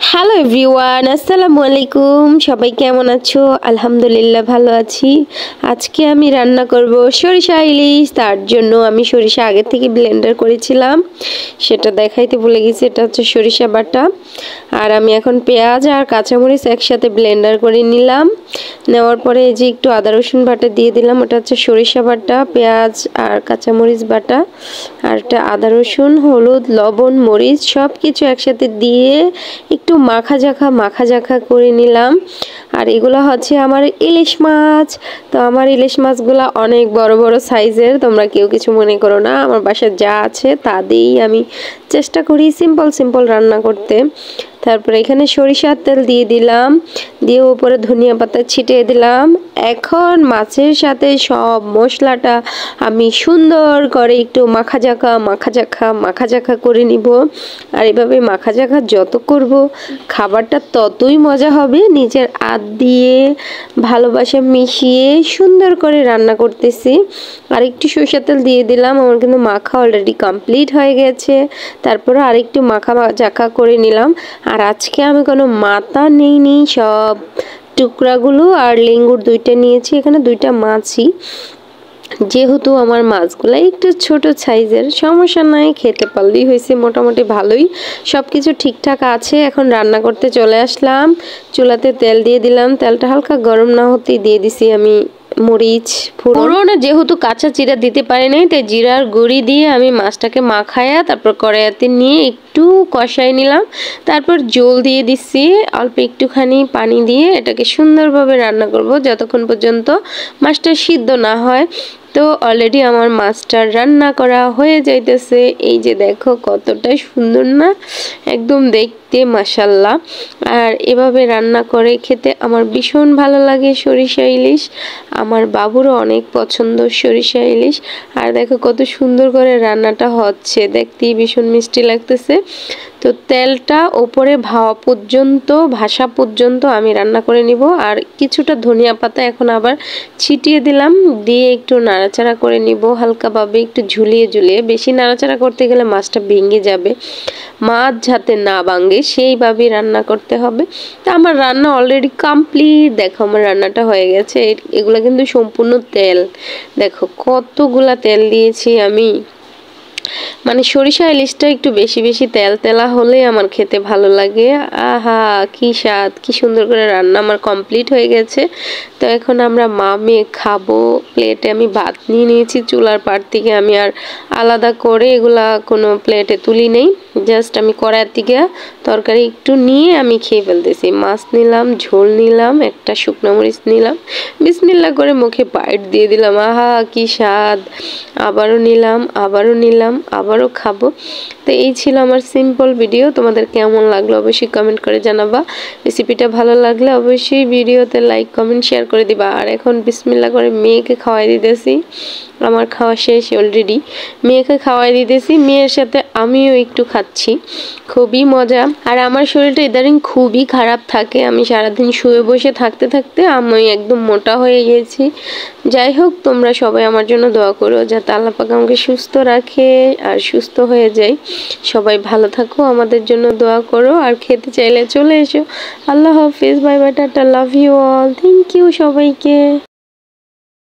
Hello everyone, আসসালামু আলাইকুম। সবাই কেমন আছো? আলহামদুলিল্লাহ ভালো আছি। আজকে আমি রান্না করব সরিষা ইলিশ। তার জন্য আমি সরিষা আগে থেকে ব্লেন্ডার করেছিলাম, সেটা দেখাইতে ভুলে গেছি। এটা হচ্ছে সরিষা বাটা। আর আমি এখন পেঁয়াজ আর কাঁচামরিচ একসাথে ব্লেন্ডার করে নিলাম। নেওয়ার পরে এই যে একটু আদা রসুন বাটা দিয়ে দিলাম। ওটা হচ্ছে সরিষা বাটা, পেঁয়াজ আর কাঁচামরিচ বাটা, আর এটা আদা রসুন, হলুদ, লবণ, মরিচ সব কিছু একসাথে দিয়ে একটু মাখা জাখা করে নিলাম। আর এগুলো হচ্ছে আমার ইলিশ মাছ। তো আমার ইলিশ মাছগুলো অনেক বড় বড় সাইজের, তোমরা কেউ কিছু মনে করো না। আমার বাসায় যা আছে তা দিয়েই আমি চেষ্টা করি সিম্পল রান্না করতে। তারপরে এখানে সরিষার তেল দিয়ে দিলাম, দিয়ে উপরে ধনিয়া পাতা ছিটিয়ে দিলাম। এখন মাছের সাথে সব মশলাটা আমি সুন্দর করে একটু মাখা জাখা করে নিব। আর এভাবে মাখা জাখা যত করব খাবারটা ততই মজা হবে। নিজের হাত দিয়ে ভালোবাসা মিশিয়ে সুন্দর করে রান্না করতেছি। আর একটু সরিষার তেল দিয়ে দিলাম। আমার কিন্তু মাখা অলরেডি কমপ্লিট হয়ে গেছে। তারপরে আরেকটু মাখা জাখা করে নিলাম। আর আজকে আমি কোনো মাথা নিইনি, সব টুকরাগুলো আর লেঙ্গুর দুইটা নিয়েছি। এখানে দুইটা মাছই, যেহেতু আমার মাছগুলো একটু ছোট সাইজের, সমস্যা নাই, খেতে পারলেই হয়েছে। মোটামুটি ভালোই সব কিছু ঠিকঠাক আছে। এখন রান্না করতে চলে আসলাম। চুলাতে তেল দিয়ে দিলাম। তেলটা হালকা গরম না হতেই দিয়ে দিছি আমি মরিচ ফোড়ন। যেহেতু কাঁচা জিরা দিতে পারি নাই, তাই জিরার গুঁড়ি দিয়ে আমি মাছটাকে মাখায়া তারপর কড়াইতে নিয়ে একটু কষাই নিলাম। তারপর জল দিয়ে দিচ্ছি, অল্প একটুখানি পানি দিয়ে এটাকে সুন্দরভাবে রান্না করব যতক্ষণ পর্যন্ত মাছটা সিদ্ধ না হয়। তো অলরেডি আমার মাছটা রান্না করা হয়ে যাইতেছে। এই যে দেখো কতটা সুন্দর না, একদম দেখতে মাশাল্লাহ। আর এভাবে রান্না করে খেতে আমার ভীষণ ভালো লাগে সরিষা ইলিশ। আমার বাবুরও অনেক পছন্দ সরিষা ইলিশ। আর দেখো কত সুন্দর করে রান্নাটা হচ্ছে, দেখতেই ভীষণ মিষ্টি লাগতেছে। তো তেলটা ওপরে ভাসা পর্যন্ত আমি রান্না করে নিব। আর কিছুটা ধনিয়া পাতা এখন আবার ছিটিয়ে দিলাম, দিয়ে একটু নাড়াচাড়া করে নিব হালকাভাবে, একটু ঝুলিয়ে বেশি নাড়াচাড়া করতে গেলে মাছটা ভেঙে যাবে। মাছ যাতে না ভাঙে সেইভাবেই রান্না করতে হবে। তা আমার রান্না অলরেডি কমপ্লিট। দেখো আমার রান্নাটা হয়ে গেছে। এগুলো কিন্তু সম্পূর্ণ তেল, দেখো কতগুলা তেল দিয়েছি আমি। মানে সরিষা ইলিশটা একটু বেশি তেলা হলে আমার খেতে ভালো লাগে। আহা কি স্বাদ, কি সুন্দর করে রান্না আমার কমপ্লিট হয়ে গেছে। তো এখন আমরা মা মেয়ে খাবো। প্লেটে আমি ভাত নিয়ে নিয়েছি চুলার পাড় থেকে। আমি আর আলাদা করে এগুলা কোনো প্লেটে তুলি নেই, জাস্ট আমি কড়াইয়ের থেকে তরকারি একটু নিয়ে আমি খেয়ে ফেলতেছি। মাছ নিলাম, ঝোল নিলাম, একটা শুকনো মরিচ নিলাম, বিসমিল্লাহ করে মুখে বাইট দিয়ে দিলাম। আহা কি স্বাদ। আবারও নিলাম, আবারও খাবো। তো এই ছিল আমার সিম্পল ভিডিও। তোমাদের কেমন লাগলো অবশ্যই কমেন্ট করে জানাবা। রেসিপিটা ভালো লাগলে অবশ্যই ভিডিওতে লাইক কমেন্ট শেয়ার করে দিবা। আর এখন বিসমিল্লাহ করে মেয়েকে খাওয়াই দিতেছি। আমার খাওয়া শেষ অলরেডি, মেয়েকে খাওয়াই দিতেছি। মেয়ের সাথে আমিও একটু খাচ্ছি, খুবই মজা। আর আমার শরীরটা ইদানিং খুবই খারাপ থাকে। আমি সারাদিন শুয়ে বসে থাকতে আমি একদম মোটা হয়ে গেছি। যাই হোক, তোমরা সবাই আমার জন্য দোয়া করো যাতে আল্লাহ পাক আমাকে সুস্থ রাখে আর সুস্থ হয়ে যাই। সবাই ভালো থাকো, আমাদের জন্য দোয়া করো। আর খেতে চাইলে চলে এসো। আল্লাহ হাফিজ, bye bye, tata, love you all, thank you সবাইকে।